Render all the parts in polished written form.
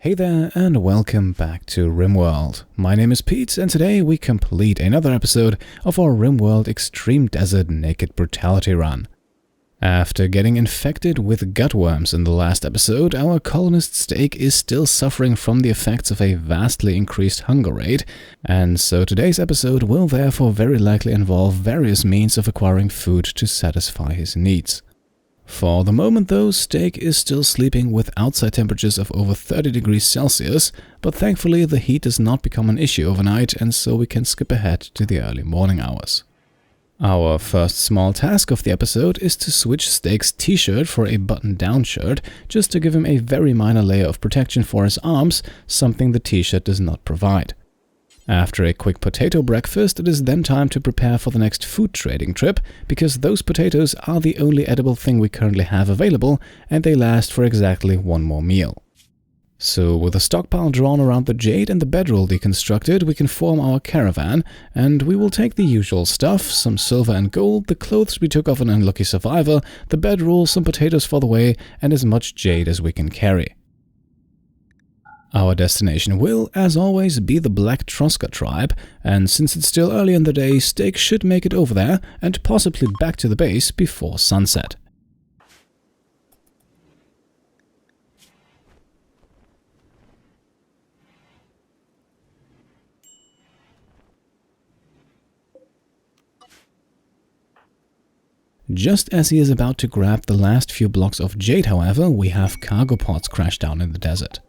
Hey there and welcome back to Rimworld. My name is Pete and today we complete another episode of our Rimworld Extreme Desert Naked Brutality run. After getting infected with gutworms in the last episode, our colonist Steak is still suffering from the effects of a vastly increased hunger rate, and so today's episode will therefore very likely involve various means of acquiring food to satisfy his needs. For the moment though, Steak is still sleeping with outside temperatures of over 30 degrees Celsius, but thankfully the heat does not become an issue overnight and so we can skip ahead to the early morning hours. Our first small task of the episode is to switch Steak's t-shirt for a button-down shirt, just to give him a very minor layer of protection for his arms, something the t-shirt does not provide. After a quick potato breakfast, it is then time to prepare for the next food trading trip, because those potatoes are the only edible thing we currently have available, and they last for exactly one more meal. So with a stockpile drawn around the jade and the bedroll deconstructed, we can form our caravan, and we will take the usual stuff, some silver and gold, the clothes we took off an unlucky survivor, the bedroll, some potatoes for the way, and as much jade as we can carry. Our destination will, as always, be the Black Troska tribe, and since it's still early in the day, Steak should make it over there and possibly back to the base before sunset. Just as he is about to grab the last few blocks of jade, however, we have cargo pods crash down in the desert.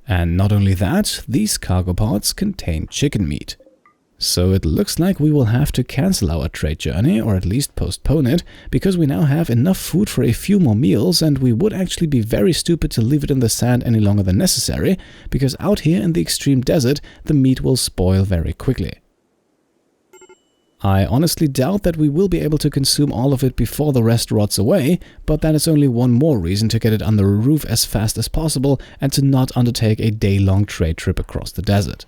And not only that, these cargo pods contain chicken meat. So it looks like we will have to cancel our trade journey, or at least postpone it, because we now have enough food for a few more meals, and we would actually be very stupid to leave it in the sand any longer than necessary, because out here in the extreme desert, the meat will spoil very quickly. I honestly doubt that we will be able to consume all of it before the rest rots away, but that is only one more reason to get it under a roof as fast as possible and to not undertake a day-long trade trip across the desert.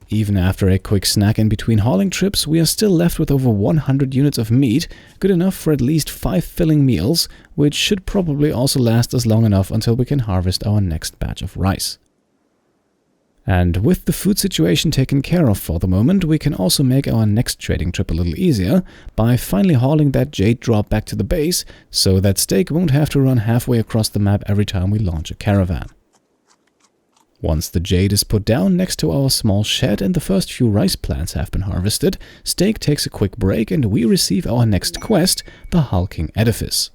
Even after a quick snack in between hauling trips, we are still left with over 100 units of meat, good enough for at least 5 filling meals, which should probably also last us long enough until we can harvest our next batch of rice. And with the food situation taken care of for the moment, we can also make our next trading trip a little easier by finally hauling that jade drop back to the base, so that Steak won't have to run halfway across the map every time we launch a caravan. Once the jade is put down next to our small shed and the first few rice plants have been harvested, Steak takes a quick break and we receive our next quest, the Hulking Edifice.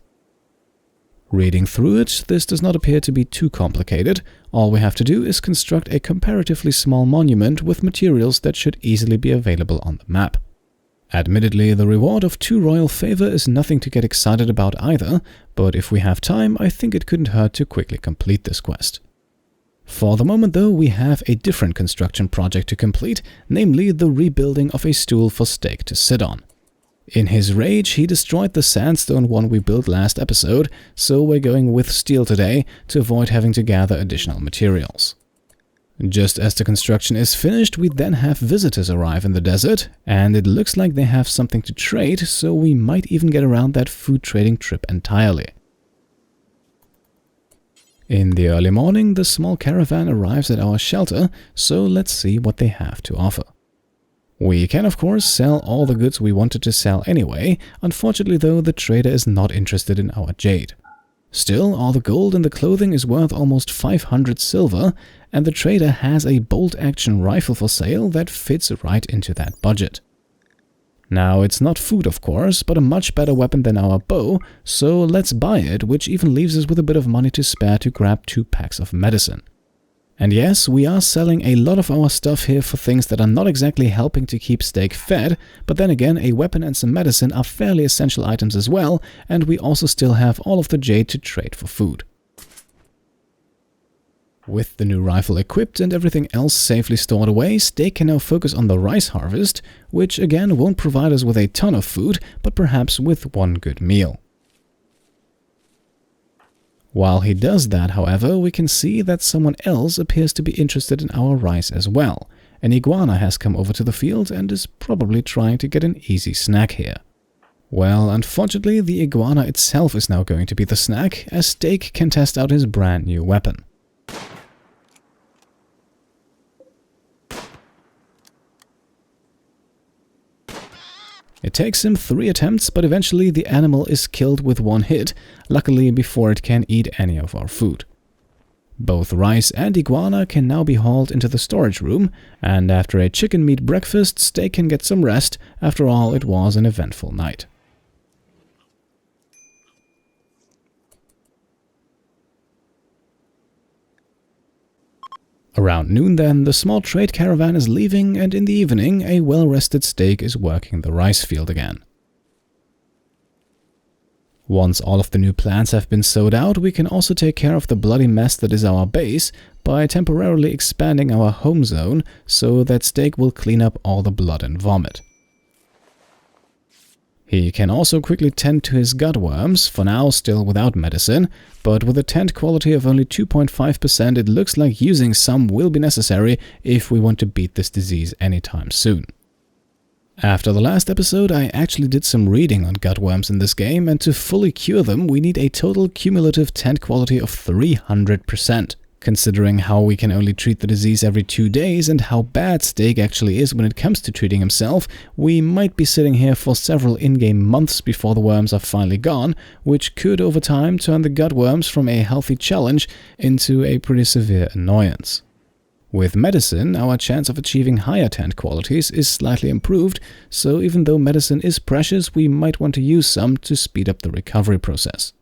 Reading through it, this does not appear to be too complicated. All we have to do is construct a comparatively small monument with materials that should easily be available on the map. Admittedly, the reward of 2 royal favor is nothing to get excited about either, but if we have time, I think it couldn't hurt to quickly complete this quest. For the moment though, we have a different construction project to complete, namely the rebuilding of a stool for Steak to sit on. In his rage, he destroyed the sandstone one we built last episode, so we're going with steel today to avoid having to gather additional materials. Just as the construction is finished, we then have visitors arrive in the desert, and it looks like they have something to trade, so we might even get around that food trading trip entirely. In the early morning, the small caravan arrives at our shelter, so let's see what they have to offer. We can of course sell all the goods we wanted to sell anyway, unfortunately though the trader is not interested in our jade. Still, all the gold in the clothing is worth almost 500 silver, and the trader has a bolt-action rifle for sale that fits right into that budget. Now it's not food of course, but a much better weapon than our bow, so let's buy it, which even leaves us with a bit of money to spare to grab 2 packs of medicine. And yes, we are selling a lot of our stuff here for things that are not exactly helping to keep Steak fed, but then again, a weapon and some medicine are fairly essential items as well, and we also still have all of the jade to trade for food. With the new rifle equipped and everything else safely stored away, Steak can now focus on the rice harvest, which again won't provide us with a ton of food, but perhaps with one good meal. While he does that, however, we can see that someone else appears to be interested in our rice as well. An iguana has come over to the field and is probably trying to get an easy snack here. Well, unfortunately, the iguana itself is now going to be the snack, as Steak can test out his brand new weapon. It takes him 3 attempts, but eventually the animal is killed with 1 hit, luckily before it can eat any of our food. Both rice and iguana can now be hauled into the storage room, and after a chicken meat breakfast, Steak can get some rest. After all, it was an eventful night. Around noon then, the small trade caravan is leaving, and in the evening, a well-rested Steak is working the rice field again. Once all of the new plants have been sowed out, we can also take care of the bloody mess that is our base by temporarily expanding our home zone so that Steak will clean up all the blood and vomit. He can also quickly tend to his gutworms, for now still without medicine, but with a tent quality of only 2.5%, it looks like using some will be necessary if we want to beat this disease anytime soon. After the last episode, I actually did some reading on gutworms in this game, and to fully cure them, we need a total cumulative tent quality of 300%. Considering how we can only treat the disease every 2 days and how bad Steak actually is when it comes to treating himself, we might be sitting here for several in-game months before the worms are finally gone, which could over time turn the gutworms from a healthy challenge into a pretty severe annoyance. With medicine, our chance of achieving higher tent qualities is slightly improved, so even though medicine is precious, we might want to use some to speed up the recovery process.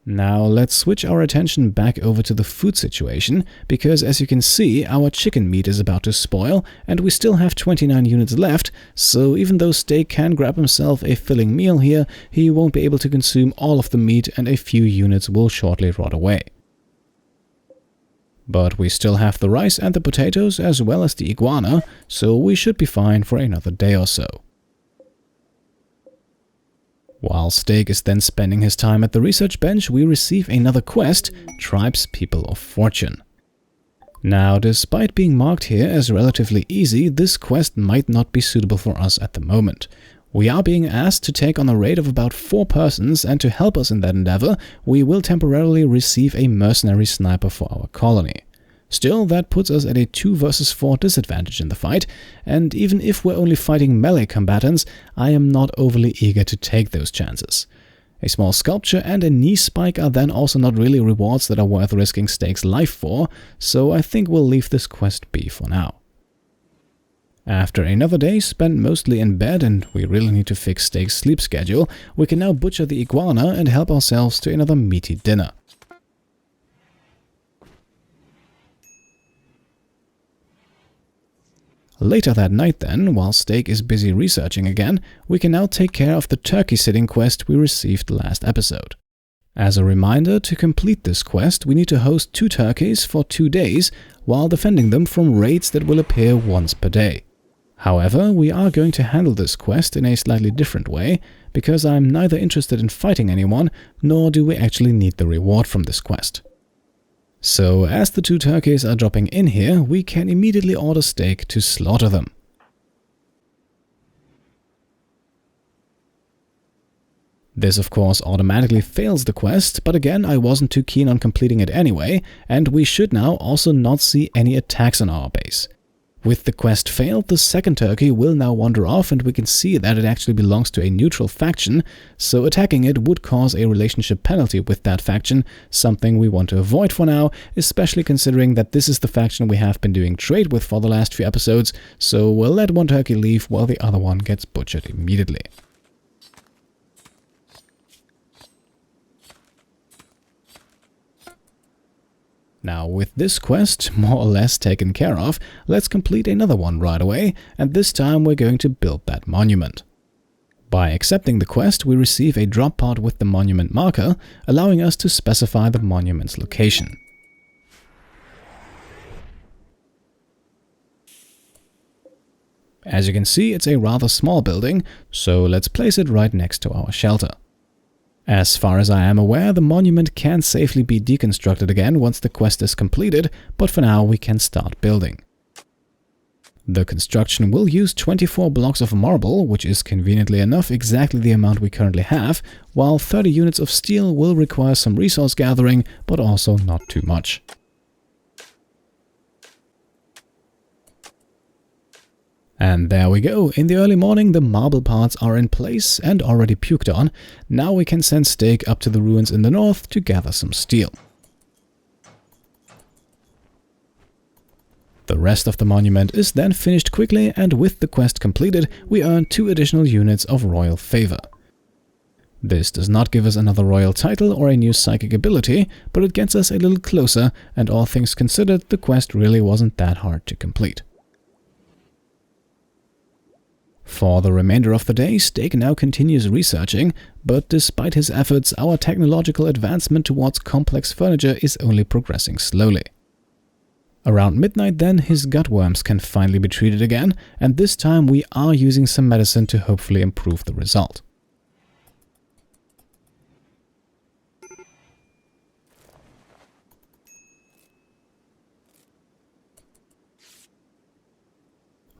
Now let's switch our attention back over to the food situation, because as you can see, our chicken meat is about to spoil, and we still have 29 units left, so even though Steak can grab himself a filling meal here, he won't be able to consume all of the meat and a few units will shortly rot away. But we still have the rice and the potatoes as well as the iguana, so we should be fine for another day or so. While Steak is then spending his time at the research bench, we receive another quest, Tribespeople of Fortune. Now, despite being marked here as relatively easy, this quest might not be suitable for us at the moment. We are being asked to take on a raid of about 4 persons, and to help us in that endeavor, we will temporarily receive a mercenary sniper for our colony. Still, that puts us at a 2 versus 4 disadvantage in the fight, and even if we're only fighting melee combatants, I am not overly eager to take those chances. A small sculpture and a knee spike are then also not really rewards that are worth risking Steak's life for, so I think we'll leave this quest be for now. After another day spent mostly in bed, and we really need to fix Steak's sleep schedule, we can now butcher the iguana and help ourselves to another meaty dinner. Later that night then, while Steak is busy researching again, we can now take care of the turkey sitting quest we received last episode. As a reminder, to complete this quest, we need to host 2 turkeys for 2 days, while defending them from raids that will appear once per day. However, we are going to handle this quest in a slightly different way, because I'm neither interested in fighting anyone, nor do we actually need the reward from this quest. So, as the 2 turkeys are dropping in here, we can immediately order Steak to slaughter them. This of course automatically fails the quest, but again I wasn't too keen on completing it anyway, and we should now also not see any attacks on our base. With the quest failed, the second turkey will now wander off, and we can see that it actually belongs to a neutral faction, so attacking it would cause a relationship penalty with that faction, something we want to avoid for now, especially considering that this is the faction we have been doing trade with for the last few episodes, so we'll let one turkey leave while the other one gets butchered immediately. Now, with this quest more or less taken care of, let's complete another one right away, and this time we're going to build that monument. By accepting the quest, we receive a drop pod with the monument marker, allowing us to specify the monument's location. As you can see, it's a rather small building, so let's place it right next to our shelter. As far as I am aware, the monument can safely be deconstructed again once the quest is completed, but for now we can start building. The construction will use 24 blocks of marble, which is conveniently enough exactly the amount we currently have, while 30 units of steel will require some resource gathering, but also not too much. And there we go. In the early morning, the marble parts are in place and already puked on. Now we can send Steak up to the ruins in the north to gather some steel. The rest of the monument is then finished quickly, and with the quest completed, we earn 2 additional units of royal favor. This does not give us another royal title or a new psychic ability, but it gets us a little closer, and all things considered, the quest really wasn't that hard to complete. For the remainder of the day, Steak now continues researching, but despite his efforts, our technological advancement towards complex furniture is only progressing slowly. Around midnight then, his gutworms can finally be treated again, and this time we are using some medicine to hopefully improve the result.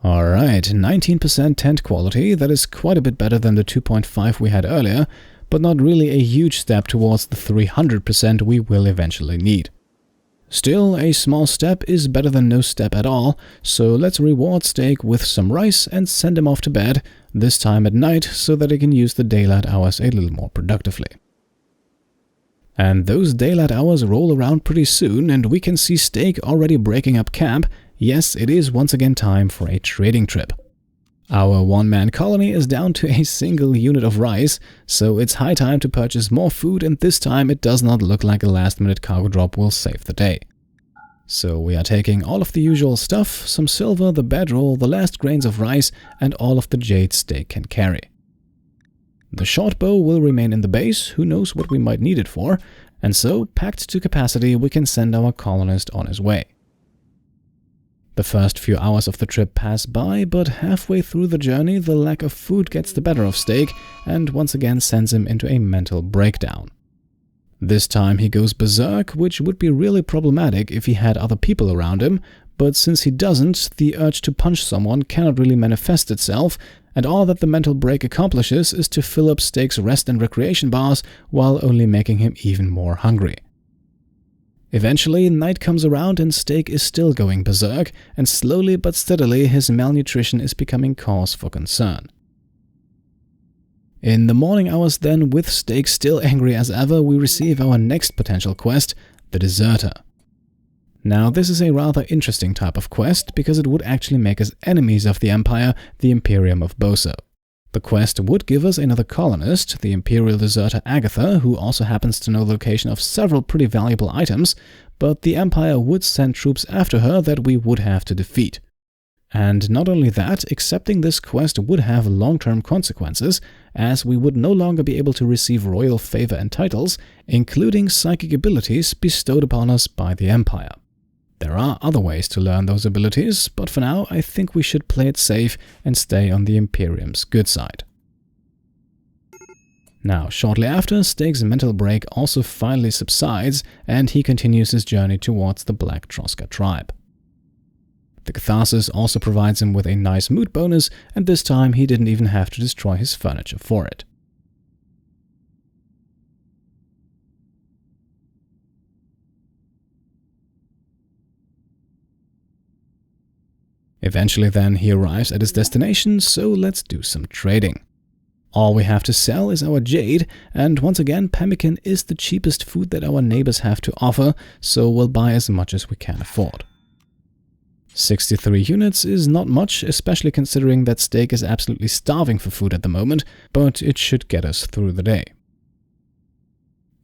Alright, 19% tent quality, that is quite a bit better than the 2.5 we had earlier, but not really a huge step towards the 300% we will eventually need. Still, a small step is better than no step at all, so let's reward Steak with some rice and send him off to bed, this time at night, so that he can use the daylight hours a little more productively. And those daylight hours roll around pretty soon, and we can see Steak already breaking up camp. Yes, it is once again time for a trading trip. Our one-man colony is down to a single unit of rice, so it's high time to purchase more food, and this time it does not look like a last-minute cargo drop will save the day. So we are taking all of the usual stuff, some silver, the bedroll, the last grains of rice, and all of the jade Steak can carry. The short bow will remain in the base, who knows what we might need it for, and so, packed to capacity, we can send our colonist on his way. The first few hours of the trip pass by, but halfway through the journey, the lack of food gets the better of Steak and once again sends him into a mental breakdown. This time he goes berserk, which would be really problematic if he had other people around him, but since he doesn't, the urge to punch someone cannot really manifest itself, and all that the mental break accomplishes is to fill up Steak's rest and recreation bars while only making him even more hungry. Eventually, night comes around and Steak is still going berserk, and slowly but steadily his malnutrition is becoming cause for concern. In the morning hours then, with Steak still angry as ever, we receive our next potential quest, the Deserter. Now this is a rather interesting type of quest, because it would actually make us enemies of the Empire, the Imperium of Boso. The quest would give us another colonist, the Imperial deserter Agatha, who also happens to know the location of several pretty valuable items, but the Empire would send troops after her that we would have to defeat. And not only that, accepting this quest would have long-term consequences, as we would no longer be able to receive royal favor and titles, including psychic abilities bestowed upon us by the Empire. There are other ways to learn those abilities, but for now I think we should play it safe and stay on the Imperium's good side. Now, shortly after, Steak's mental break also finally subsides, and he continues his journey towards the Black Troska tribe. The catharsis also provides him with a nice mood bonus, and this time he didn't even have to destroy his furniture for it. Eventually then he arrives at his destination, so let's do some trading. All we have to sell is our jade, and once again pemmican is the cheapest food that our neighbors have to offer, so we'll buy as much as we can afford. 63 units is not much, especially considering that Steak is absolutely starving for food at the moment, but it should get us through the day.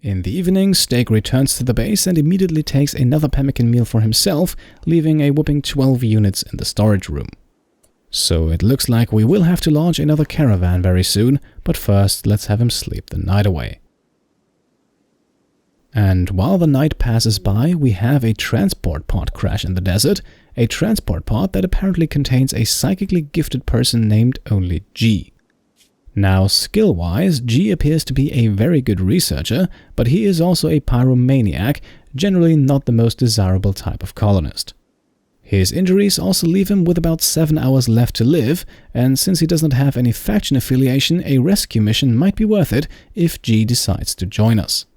In the evening, Steak returns to the base and immediately takes another pemmican meal for himself, leaving a whopping 12 units in the storage room. So it looks like we will have to launch another caravan very soon, but first let's have him sleep the night away. And while the night passes by, we have a transport pod crash in the desert, a transport pod that apparently contains a psychically gifted person named only G. Now, skill-wise, G appears to be a very good researcher, but he is also a pyromaniac, generally not the most desirable type of colonist. His injuries also leave him with about 7 hours left to live, and since he does not have any faction affiliation, a rescue mission might be worth it if G decides to join us.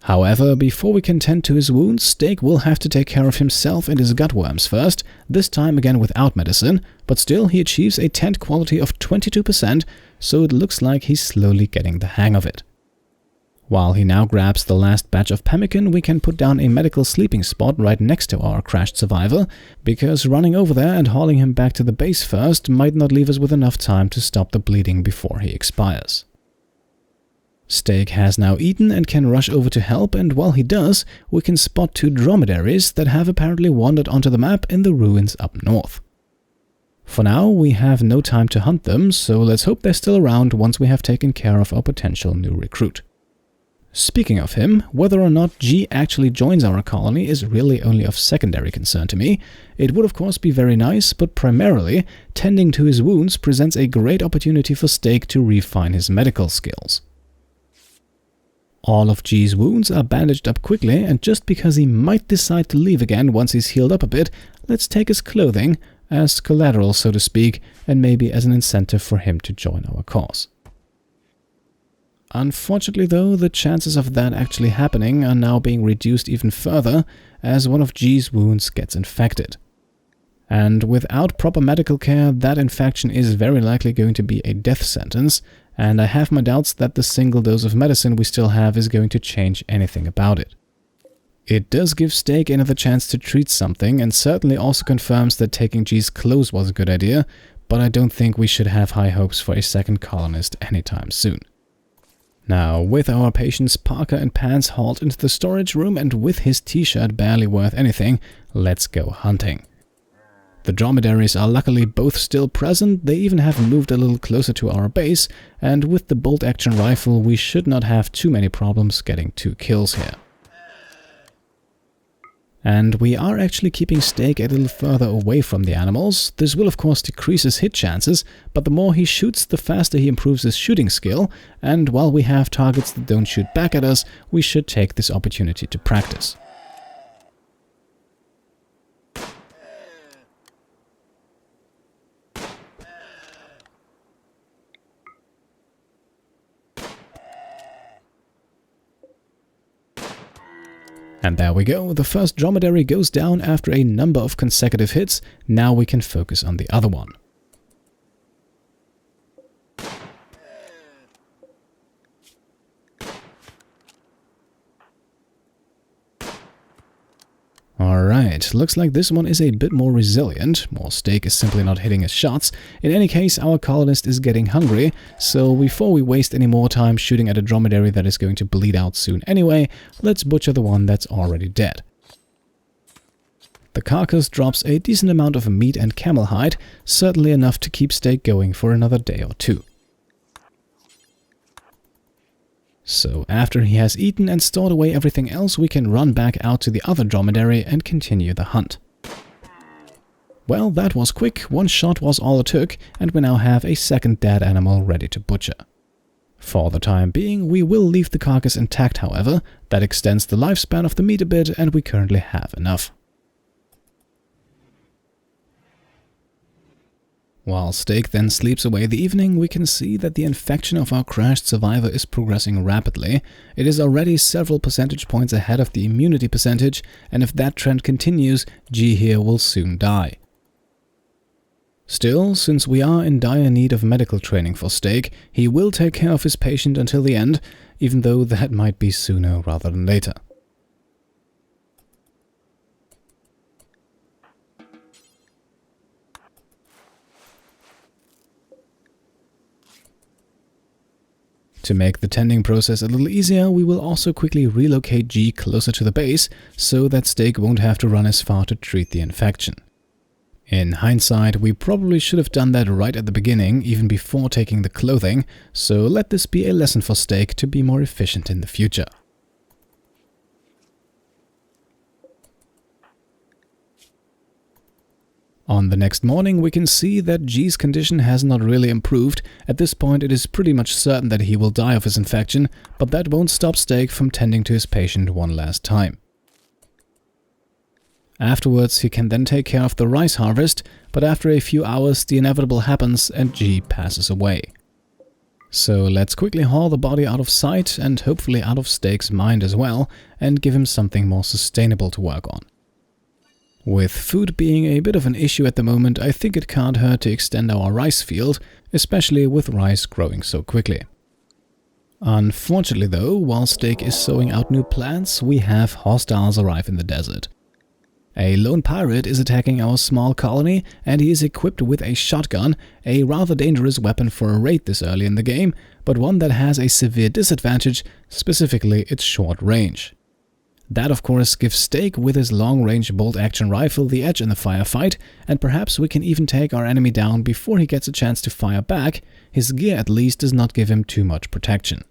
However, before we can tend to his wounds, Steak will have to take care of himself and his gutworms first, this time again without medicine, but still he achieves a tent quality of 22%, so it looks like he's slowly getting the hang of it. While he now grabs the last batch of pemmican, we can put down a medical sleeping spot right next to our crashed survivor, because running over there and hauling him back to the base first might not leave us with enough time to stop the bleeding before he expires. Steak has now eaten and can rush over to help, and while he does, we can spot 2 dromedaries that have apparently wandered onto the map in the ruins up north. For now, we have no time to hunt them, so let's hope they're still around once we have taken care of our potential new recruit. Speaking of him, whether or not G actually joins our colony is really only of secondary concern to me. It would of course be very nice, but primarily, tending to his wounds presents a great opportunity for Steak to refine his medical skills. All of G's wounds are bandaged up quickly, and just because he might decide to leave again once he's healed up a bit, let's take his clothing, as collateral so to speak, and maybe as an incentive for him to join our cause. Unfortunately though, the chances of that actually happening are now being reduced even further, as one of G's wounds gets infected. And without proper medical care, that infection is very likely going to be a death sentence, and I have my doubts that the single dose of medicine we still have is going to change anything about it. It does give Steak another chance to treat something, and certainly also confirms that taking G's clothes was a good idea, but I don't think we should have high hopes for a second colonist anytime soon. Now, with our patients Parker and Pants hauled into the storage room and with his t-shirt barely worth anything, let's go hunting. The dromedaries are luckily both still present, they even have moved a little closer to our base, and with the bolt-action rifle we should not have too many problems getting 2 kills here. And we are actually keeping Steak a little further away from the animals. This will of course decrease his hit chances, but the more he shoots, the faster he improves his shooting skill, and while we have targets that don't shoot back at us, we should take this opportunity to practice. And there we go, the first dromedary goes down after a number of consecutive hits. Now we can focus on the other one. Alright, looks like this one is a bit more resilient, or Steak is simply not hitting his shots. In any case, our colonist is getting hungry, so before we waste any more time shooting at a dromedary that is going to bleed out soon anyway, let's butcher the one that's already dead. The carcass drops a decent amount of meat and camel hide, certainly enough to keep Steak going for another day or 2. So after he has eaten and stored away everything else, we can run back out to the other dromedary and continue the hunt. Well, that was quick, 1 shot was all it took, and we now have a second dead animal ready to butcher. For the time being, we will leave the carcass intact however, that extends the lifespan of the meat a bit and we currently have enough. While Steak then sleeps away the evening, we can see that the infection of our crashed survivor is progressing rapidly. It is already several percentage points ahead of the immunity percentage, and if that trend continues, G here will soon die. Still, since we are in dire need of medical training for Steak, he will take care of his patient until the end, even though that might be sooner rather than later. To make the tending process a little easier, we will also quickly relocate G closer to the base, so that Steak won't have to run as far to treat the infection. In hindsight, we probably should have done that right at the beginning, even before taking the clothing, so let this be a lesson for Steak to be more efficient in the future. On the next morning, we can see that G's condition has not really improved. At this point, it is pretty much certain that he will die of his infection, but that won't stop Steak from tending to his patient one last time. Afterwards, he can then take care of the rice harvest, but after a few hours, the inevitable happens and G passes away. So let's quickly haul the body out of sight and hopefully out of Steak's mind as well, and give him something more sustainable to work on. With food being a bit of an issue at the moment, I think it can't hurt to extend our rice field, especially with rice growing so quickly. Unfortunately though, while Steak is sowing out new plants, we have hostiles arrive in the desert. A lone pirate is attacking our small colony, and he is equipped with a shotgun, a rather dangerous weapon for a raid this early in the game, but one that has a severe disadvantage, specifically its short range. That of course gives Steak with his long-range bolt-action rifle the edge in the firefight, and perhaps we can even take our enemy down before he gets a chance to fire back. His gear at least does not give him too much protection.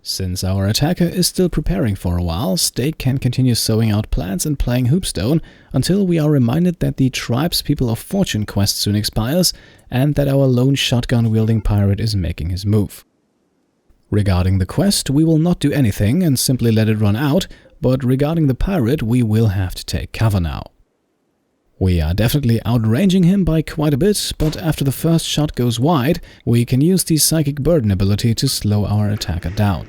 Since our attacker is still preparing for a while, Steak can continue sowing out plants and playing Hoopstone until we are reminded that the Tribe's People of Fortune quest soon expires and that our lone shotgun-wielding pirate is making his move. Regarding the quest, we will not do anything and simply let it run out, but regarding the pirate, we will have to take cover now. We are definitely outranging him by quite a bit, but after the first shot goes wide, we can use the Psychic Burden ability to slow our attacker down.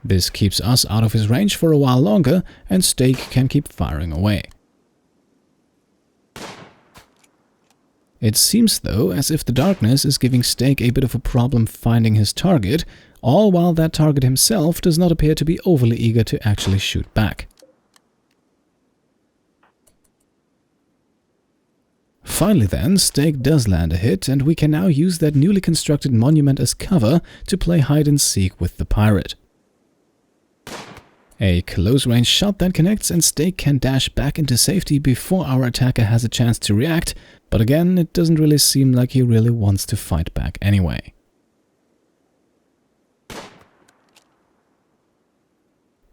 This keeps us out of his range for a while longer, and Steak can keep firing away. It seems though as if the darkness is giving Steak a bit of a problem finding his target, all while that target himself does not appear to be overly eager to actually shoot back. Finally then, Steak does land a hit, and we can now use that newly constructed monument as cover to play hide-and-seek with the pirate. A close-range shot then connects, and Steak can dash back into safety before our attacker has a chance to react, but again, it doesn't really seem like he really wants to fight back anyway.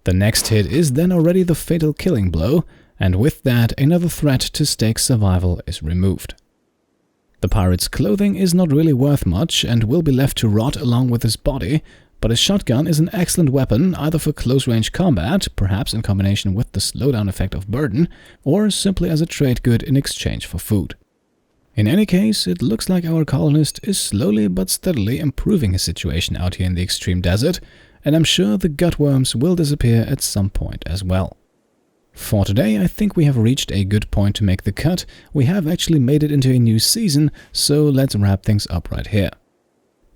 The next hit is then already the fatal killing blow, and with that, another threat to Steak's survival is removed. The pirate's clothing is not really worth much and will be left to rot along with his body, but his shotgun is an excellent weapon either for close-range combat, perhaps in combination with the slowdown effect of burden, or simply as a trade good in exchange for food. In any case, it looks like our colonist is slowly but steadily improving his situation out here in the extreme desert, and I'm sure the gutworms will disappear at some point as well. For today, I think we have reached a good point to make the cut. We have actually made it into a new season, so let's wrap things up right here.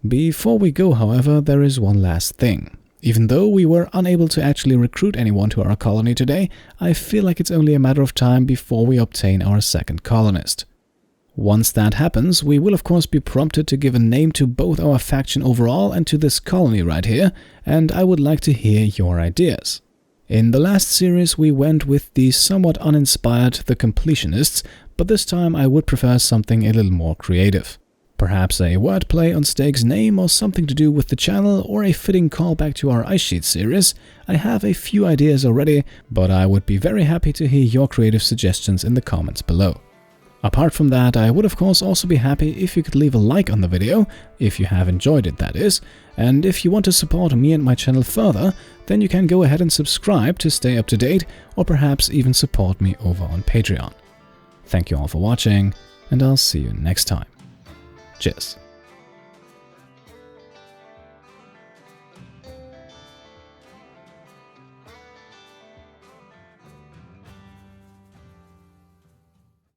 Before we go, however, there is one last thing. Even though we were unable to actually recruit anyone to our colony today, I feel like it's only a matter of time before we obtain our second colonist. Once that happens, we will of course be prompted to give a name to both our faction overall and to this colony right here, and I would like to hear your ideas. In the last series we went with the somewhat uninspired The Completionists, but this time I would prefer something a little more creative. Perhaps a wordplay on Steak's name or something to do with the channel, or a fitting callback to our Ice Sheet series. I have a few ideas already, but I would be very happy to hear your creative suggestions in the comments below. Apart from that, I would of course also be happy if you could leave a like on the video, if you have enjoyed it that is, and if you want to support me and my channel further, then you can go ahead and subscribe to stay up to date, or perhaps even support me over on Patreon. Thank you all for watching, and I'll see you next time. Cheers.